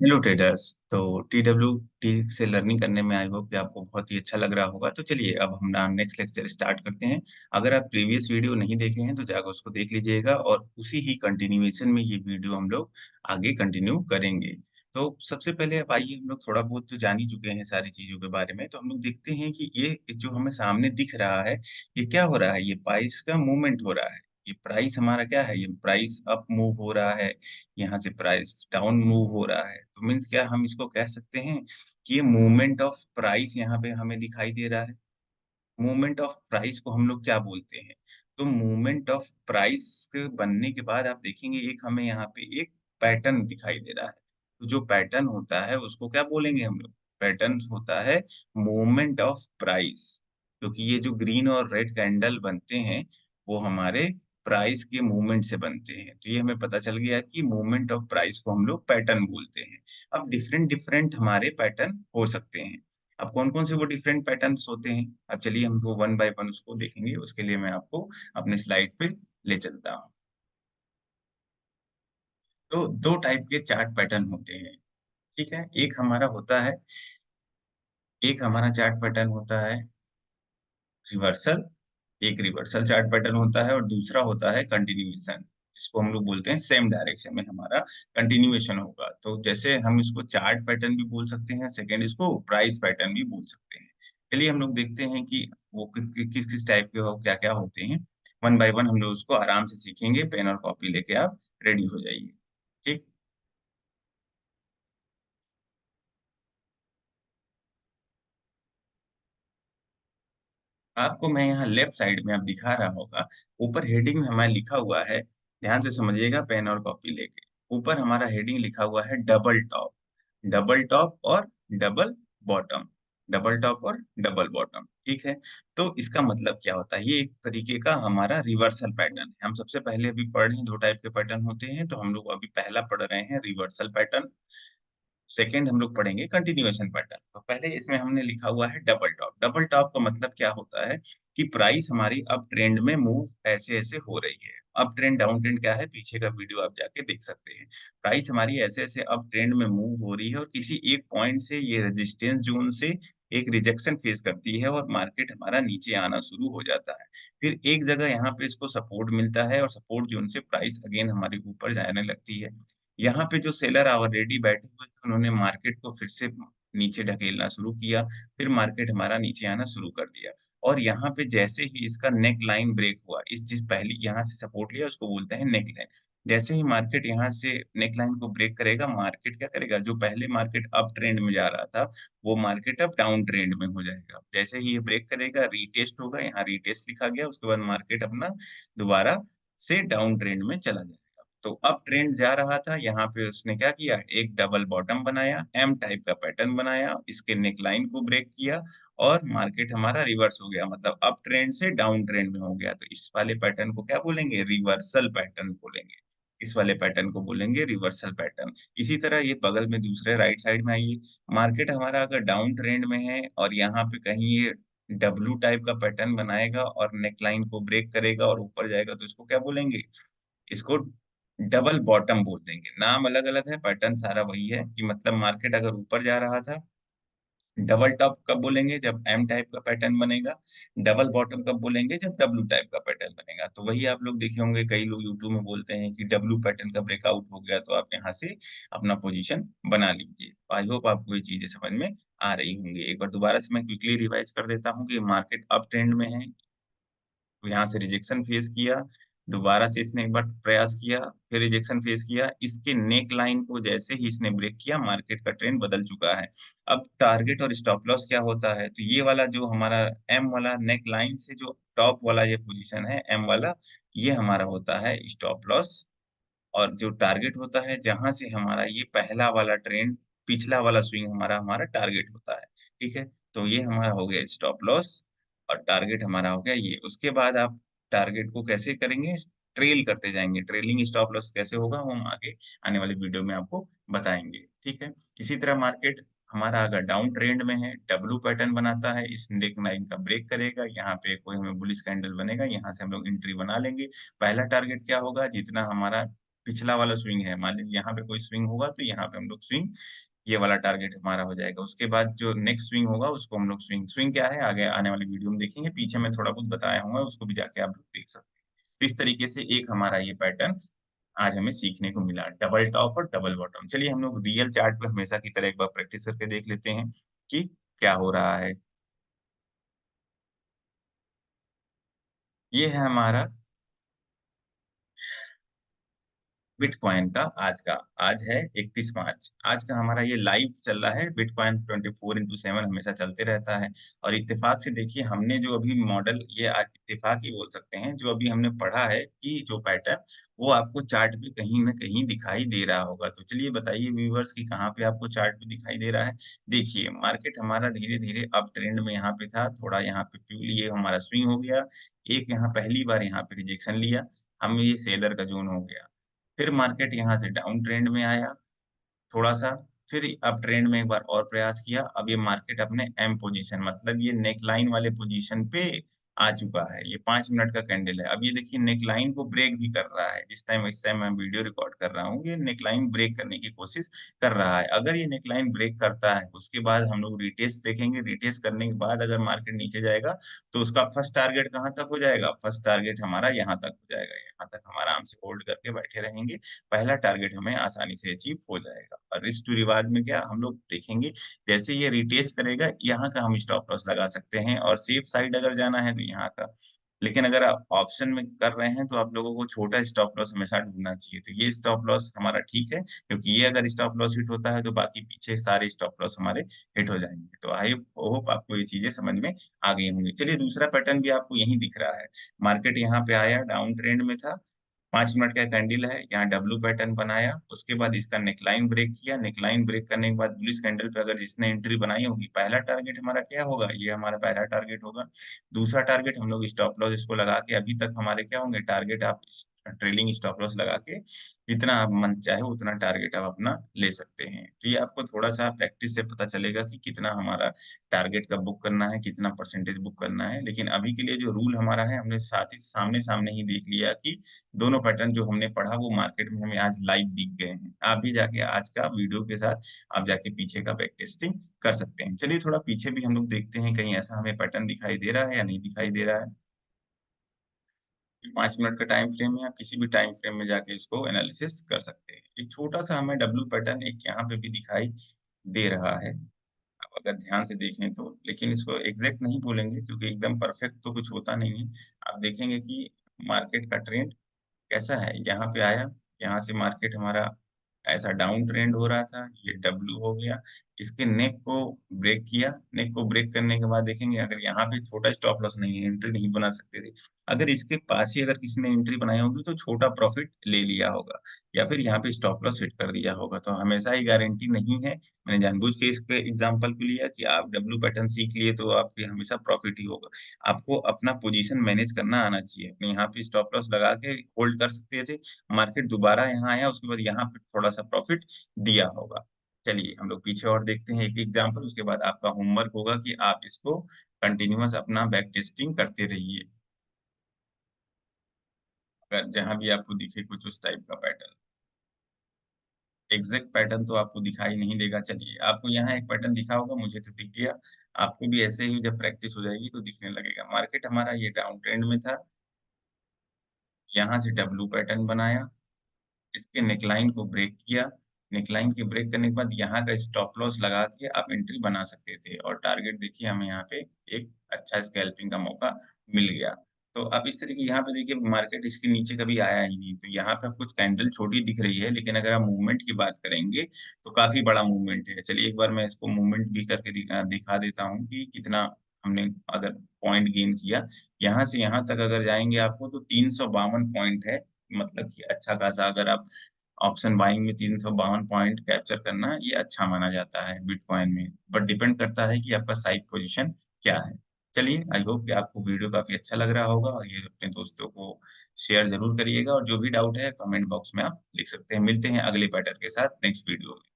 Hello traders. तो TWT से learning करने में आई होप कि आपको बहुत ही अच्छा लग रहा होगा। तो चलिए अब हम ना नेक्स्ट लेक्चर स्टार्ट करते हैं। अगर आप प्रीवियस वीडियो नहीं देखे हैं तो जाकर उसको देख लीजिएगा और उसी ही कंटिन्यूएशन में ये वीडियो हम लोग आगे कंटिन्यू करेंगे। तो सबसे पहले अब आइए, हम लोग थोड़ा बहुत तो जान ही चुके हैं सारी चीज़ों के बारे में, तो हम लोग देखते हैं कि ये जो हमें सामने दिख रहा है, ये क्या हो रहा है? ये प्राइस का मूवमेंट हो रहा है। ये प्राइस हमारा क्या है? ये प्राइस अप मूव हो रहा है, यहाँ से प्राइस डाउन मूव हो रहा है। तो मीन्स क्या हम इसको कह सकते हैं कि ये मूवमेंट ऑफ प्राइस यहाँ पे हमें दिखाई दे रहा है। मूवमेंट ऑफ प्राइस को हम लोग क्या बोलते हैं? तो मूवमेंट ऑफ प्राइस के बनने के बाद आप देखेंगे एक हमें यहाँ पे एक पैटर्न दिखाई दे रहा है। तो जो पैटर्न होता है उसको क्या बोलेंगे हम लोग? पैटर्न होता है मूवमेंट ऑफ प्राइस। क्योंकि ये जो ग्रीन और रेड कैंडल बनते हैं वो हमारे प्राइस के मूवमेंट से बनते हैं। तो ये हमें पता चल गया कि मूवमेंट ऑफ प्राइस को हम लोग पैटर्न बोलते हैं। अब डिफरेंट डिफरेंट हमारे पैटर्न हो सकते हैं। अब कौन-कौन से वो डिफरेंट पैटर्न्स होते हैं? अब चलिए हम वो वन बाय वन उसको देखेंगे, उसके लिए मैं आपको अपने स्लाइड पे ले चलता हूँ। तो 2 टाइप के चार्ट पैटर्न होते हैं, ठीक है? एक हमारा चार्ट पैटर्न होता है रिवर्सल, एक रिवर्सल चार्ट पैटर्न होता है और दूसरा होता है कंटिन्यूएशन। इसको हम लोग बोलते हैं सेम डायरेक्शन में हमारा कंटिन्यूएशन होगा। तो जैसे हम इसको चार्ट पैटर्न भी बोल सकते हैं, सेकंड इसको प्राइस पैटर्न भी बोल सकते हैं। चलिए हम लोग देखते हैं कि वो किस-किस टाइप के हो, क्या-क्या होते हैं। वन बाय वन हम लोग उसको आराम से सीखेंगे, पेन और कॉपी लेके आप रेडी हो जाइए। ठीक? आपको मैं यहाँ लेफ्ट साइड में अब दिखा रहा होगा, ऊपर हेडिंग में हमारे लिखा हुआ है, ध्यान से समझिएगा पेन और कॉपी लेके। ऊपर हमारा हेडिंग लिखा हुआ है डबल टॉप और डबल बॉटम, डबल टॉप और डबल बॉटम, ठीक है? तो इसका मतलब क्या होता है? ये एक तरीके का हमारा रिवर्सल पैटर्न है। हम सबसे पहले अभी पढ़ रहे हैं 2 टाइप के पैटर्न होते हैं, तो हम लोग अभी पहला पढ़ रहे हैं रिवर्सल पैटर्न। सेकंड हम लोग पढ़ेंगे कंटिन्यूएशन पैटर्न। तो पहले इसमें हमने लिखा हुआ है डबल टॉप। डबल टॉप का मतलब क्या होता है कि प्राइस हमारी अप ट्रेंड में मूव ऐसे-ऐसे हो रही है। अप ट्रेंड, डाउन ट्रेंड क्या है? पीछे का वीडियो आप जाके देख सकते हैं। प्राइस हमारी ऐसे-ऐसे अप ट्रेंड में मूव हो रही है और किसी एक पॉइंट से ये रेजिस्टेंस ज़ोन से एक रिजेक्शन फेस करती है और मार्केट हमारा नीचे आना शुरू हो जाता है। फिर एक जगह यहाँ पे इसको सपोर्ट मिलता है और सपोर्ट ज़ोन से प्राइस अगेन हमारी ऊपर जाने लगती है। यहाँ पे जो सेलर ऑलरेडी बैठे हुए थे, उन्होंने मार्केट को फिर से नीचे ढकेलना शुरू किया, फिर मार्केट हमारा नीचे आना शुरू कर दिया। और यहाँ पे जैसे ही इसका नेक लाइन ब्रेक हुआ, इस चीज़ पहली यहाँ से सपोर्ट लिया, उसको बोलते हैं नेक लाइन। जैसे ही मार्केट यहाँ से नेक लाइन को ब्रेक करेगा, मार्केट क्या करेगा? जो पहले मार्केट अप ट्रेंड में जा रहा था, वो मार्केट अब डाउन ट्रेंड में हो जाएगा। जैसे ही ये ब्रेक करेगा, रीटेस्ट होगा, यहाँ रीटेस्ट लिखा गया, उसके बाद मार्केट अपना दोबारा से डाउन ट्रेंड में चला जाएगा। तो अप ट्रेंड जा रहा था, यहाँ पे उसने क्या किया, एक डबल बॉटम बनाया, एम टाइप का पैटर्न बनाया, इसके नेकलाइन को ब्रेक किया और मार्केट हमारा रिवर्स हो गया, मतलब अप ट्रेंड से डाउन ट्रेंड में हो गया। तो इस वाले पैटर्न को क्या बोलेंगे? रिवर्सल पैटर्न बोलेंगे। इस वाले पैटर्न को बोलेंगे रिवर्सल पैटर्न। इसी तरह ये बगल में दूसरे राइट साइड में आइए, मार्केट हमारा अगर डाउन ट्रेंड में है और यहाँ पे कहीं ये डब्लू टाइप का पैटर्न बनाएगा और नेकलाइन को ब्रेक करेगा और ऊपर जाएगा, तो इसको क्या बोलेंगे? इसको डबल बॉटम बोल देंगे। नाम अलग-अलग है, पैटर्न सारा वही है कि मतलब मार्केट अगर ऊपर जा रहा था, डबल टॉप कब बोलेंगे? जब एम टाइप का पैटर्न बनेगा। डबल बॉटम कब बोलेंगे? जब डब्लू टाइप का पैटर्न बनेगा। तो वही आप लोग देखे होंगे, कई लोग यूट्यूब में बोलते हैं कि डब्लू पैटर्न का ब्रेकआउट हो गया, तो आप यहाँ से अपना पोज़ीशन बना लीजिए। आई होप आपको ये चीज़ें समझ में आ रही होंगी। एक बार दोबारा से मैं क्विकली रिवाइज़ कर देता हूँ कि मार्केट अप ट्रेंड में है, तो यहाँ से रिजेक्शन फेस किया, दोबारा से इसने एक बार प्रयास किया, फिर रिजेक्शन फेस किया। इसके नेक लाइन को जैसे ही इसने ब्रेक किया, मार्केट का ट्रेंड बदल चुका है। अब टारगेट और स्टॉप लॉस क्या होता है? तो ये वाला जो हमारा एम वाला नेक लाइन से जो टॉप वाला ये पोज़ीशन है एम वाला, ये हमारा होता है स्टॉप लॉस। और जो टारगेट होता है, जहाँ से हमारा ये पहला वाला ट्रेंड, पिछला वाला स्विंग हमारा हमारा टारगेट होता है, ठीक है? तो ये हमारा हो गया स्टॉप लॉस और टारगेट हमारा हो गया ये। उसके बाद आप टारगेट को कैसे करेंगे? ट्रेल करते जाएँगे, ट्रेलिंग स्टॉप लॉस कैसे होगा वो हम आगे आने वाली वीडियो में आपको बताएँगे, ठीक है? इसी तरह मार्केट हमारा अगर डाउन ट्रेंड में है, डब्लू पैटर्न बनाता है, इस नेक लाइन का ब्रेक करेगा, यहाँ पे कोई हमें बुलिश कैंडल बनेगा, यहाँ से हम लोग एंट्री बना लेंगे। पहला टारगेट क्या होगा? जितना हमारा पिछला वाला स्विंग है, मान लीजिए यहाँ पे कोई स्विंग होगा तो यहाँ पे हम लोग स्विंग ये वाला टारगेट हमारा हो जाएगा। उसके बाद जो नेक्स्ट स्विंग होगा उसको हम लोग स्विंग स्विंग क्या है आगे आने वाली वीडियो में देखेंगे, पीछे मैं थोड़ा बहुत बताया हूँ उसको भी जाके आप लोग देख सकते हैं। तो इस तरीके से एक हमारा ये पैटर्न आज हमें सीखने को मिला, डबल टॉप और डबल बॉटम। चलिए हम लोग रियल चार्ट पे हमेशा की तरह एक बार प्रैक्टिस करके देख लेते हैं कि क्या हो रहा है। ये है हमारा बिटकॉइन का आज है 31 मार्च। आज का हमारा ये लाइव चल रहा है, बिटकॉइन 24/7 हमेशा चलते रहता है। और इत्तेफाक से देखिए हमने जो अभी मॉडल ये आज इत्तेफाक ही बोल सकते हैं, जो अभी हमने पढ़ा है कि जो पैटर्न वो आपको चार्ट पे कहीं न कहीं दिखाई दे रहा होगा। तो चलिए बताइए व्यूअर्स कि कहाँ पे आपको चार्ट पे दिखाई दे रहा है? देखिए मार्केट हमारा धीरे-धीरे अप ट्रेंड में यहाँ पे था, थोड़ा यहाँ पे फ्यूल ये हमारा स्विंग हो गया। एक यहाँ पहली बार यहाँ पे रिजेक्शन लिया, हम ये सेलर का ज़ोन हो गया। फिर मार्केट यहाँ से डाउन ट्रेंड में आया थोड़ा-सा, फिर अप ट्रेंड में एक बार और प्रयास किया। अब ये मार्केट अपने एम पोज़ीशन मतलब ये नेकलाइन वाले पोज़ीशन पे आ चुका है। ये 5 मिनट का कैंडल है। अब ये देखिए नेकलाइन को ब्रेक भी कर रहा है। इस टाइम मैं वीडियो रिकॉर्ड कर रहा हूँ, ये नेकलाइन ब्रेक करने की कोशिश कर रहा है। अगर ये नेकलाइन ब्रेक करता है, उसके बाद हम लोग रिटेस्ट देखेंगे। रिटेस्ट करने के बाद अगर मार्केट नीचे जाएगा, तो उसका फर्स्ट टारगेट कहाँ तक हो जाएगा? फर्स्ट टारगेट हमारा यहाँ तक हो जाएगा। यहाँ तक हम आराम से होल्ड करके बैठे रहेंगे। पहला टारगेट हमें आसानी से अचीव हो जाएगा। और रिस्क टू रिवार्ड में क्या हम लोग देखेंगे, जैसे ये रिटेस्ट करेगा, यहाँ का हम स्टॉप लॉस लगा सकते हैं और सेफ साइड अगर जाना है तो यहाँ का। लेकिन अगर आप ऑप्शन में कर रहे हैं तो आप लोगों को छोटा स्टॉप लॉस हमेशा ढूँढना चाहिए। तो ये स्टॉप लॉस हमारा ठीक है, क्योंकि ये अगर स्टॉप लॉस हिट होता है तो बाकी पीछे सारे स्टॉप लॉस हमारे हिट हो जाएँगे। तो आई होप आपको ये चीज़ें समझ में आ गई होंगी। चलिए दूसरा पैटर्न भी आपको यहीं दिख रहा है। मार्केट यहाँ पे आया, डाउन ट्रेंड में था, 5 मिनट का कैंडल है, यहाँ डब्लू पैटर्न बनाया, उसके बाद इसका नेकलाइन ब्रेक किया, नेकलाइन ब्रेक करने के बाद बुलिश कैंडल पे अगर जिसने एंट्री बनाई होगी, पहला टारगेट हमारा क्या होगा? ये हमारा पहला टारगेट होगा। दूसरा टारगेट हम लोग स्टॉप लॉस इसको लगा के अभी तक हमारे क्या होंगे टारगेट आप ट्रेलिंग स्टॉप लॉस लगा के जितना आप मन चाहे उतना टारगेट आप अपना ले सकते हैं। तो ये आपको थोड़ा-सा प्रैक्टिस से पता चलेगा कि कितना हमारा टारगेट का बुक करना है, कितना परसेंटेज बुक करना है। लेकिन अभी के लिए जो रूल हमारा है, हमने साथ ही सामने-सामने ही देख लिया कि दोनों पैटर्न जो हमने पढ़ा वो मार्केट में हमें आज लाइव दिख गए हैं। आप भी जाके आज का वीडियो के साथ आप जाके पीछे का बैक टेस्टिंग कर सकते हैं। चलिए थोड़ा पीछे भी हम लोग देखते हैं कहीं ऐसा हमें पैटर्न दिखाई दे रहा है या नहीं दिखाई दे रहा है। 5 मिनट का टाइम फ्रेम है, आप किसी भी टाइम फ्रेम में जाके इसको एनालिसिस कर सकते हैं। एक छोटा-सा हमें डब्लू पैटर्न एक यहाँ पे भी दिखाई दे रहा है। आप अगर ध्यान से देखें तो, लेकिन इसको एग्ज़ैक्ट नहीं बोलेंगे क्योंकि एकदम परफेक्ट तो कुछ होता नहीं है। आप देखेंगे कि मार्केट का ट्रेंड कैसा है? यहाँ पे आया, यहाँ से मार्केट हमारा ऐसा डाउन ट्रेंड हो रहा था, ये डब्लू हो गया। इसके नेक को ब्रेक किया, नेक को ब्रेक करने के बाद देखेंगे अगर यहाँ पे छोटा स्टॉप लॉस नहीं है, एंट्री नहीं बना सकते थे। अगर इसके पास ही अगर किसी ने एंट्री बनाई होगी तो छोटा प्रॉफिट ले लिया होगा या फिर यहाँ पे स्टॉप लॉस हिट कर दिया होगा। तो हमेशा ही गारंटी नहीं है। मैंने जानबूझ के इसके एग्ज़ाम्पल को लिया कि आप डब्लू पैटर्न सीख लिए तो आपके हमेशा प्रॉफिट ही होगा। आपको अपना पोज़ीशन मैनेज करना आना चाहिए। अपने यहाँ पे स्टॉप लॉस लगा के होल्ड कर सकते थे। मार्केट दोबारा यहाँ आया, उसके बाद यहाँ पे थोड़ा-सा प्रॉफ़िट दिया होगा। चलिए, हम लोग पीछे और देखते हैं एक एग्ज़ाम्पल, उसके बाद आपका होमवर्क होगा कि आप इसको कंटीन्यूअस अपना बैक टेस्टिंग करते रहिए। अगर जहाँ भी आपको दिखे कुछ उस टाइप का पैटर्न। एग्ज़ैक्ट पैटर्न तो आपको दिखाई नहीं देगा। चलिए, आपको यहाँ एक पैटर्न दिखा होगा, मुझे तो दिख गया। आपको भी ऐसे ही जब प्रैक्टिस हो जाएगी तो दिखने लगेगा। मार्केट हमारा ये डाउन ट्रेंड में था, यहाँ से डब्लू पैटर्न बनाया। इसके नेकलाइन को ब्रेक किया, नेकलाइन के ब्रेक करने के बाद यहाँ का स्टॉप लॉस लगा के आप एंट्री बना सकते थे और टारगेट देखिए हमें यहाँ पे एक अच्छा स्कैल्पिंग का मौका मिल गया। तो अब इस तरीके यहाँ पे देखिए मार्केट इसके नीचे कभी आया ही नहीं, तो यहाँ पे आपको कैंडल छोटी दिख रही है, लेकिन अगर आप मूवमेंट की बात करेंगे, तो काफ़ी बड़ा मूवमेंट है। चलिए एक बार मैं इसको मूवमेंट भी करके दिखा देता हूँ कि कितना हमने अगर पॉइंट गेन किया। यहाँ से यहाँ तक अगर जाएँगे आपको तो 352 पॉइंट है। मतलब कि अच्छा खासा अगर आप ऑप्शन बाइंग में 352 पॉइंट कैप्चर करना ये अच्छा माना जाता है बिटकॉइन में। बट डिपेंड करता है कि आपका साइड पोज़ीशन क्या है। चलिए आई होप कि आपको वीडियो काफ़ी अच्छा लग रहा होगा और ये अपने दोस्तों को शेयर ज़रूर करिएगा और जो भी डाउट है कमेंट बॉक्स में आप लिख सकते हैं। मिलते हैं अगले पैटर्न के साथ नेक्स्ट वीडियो में।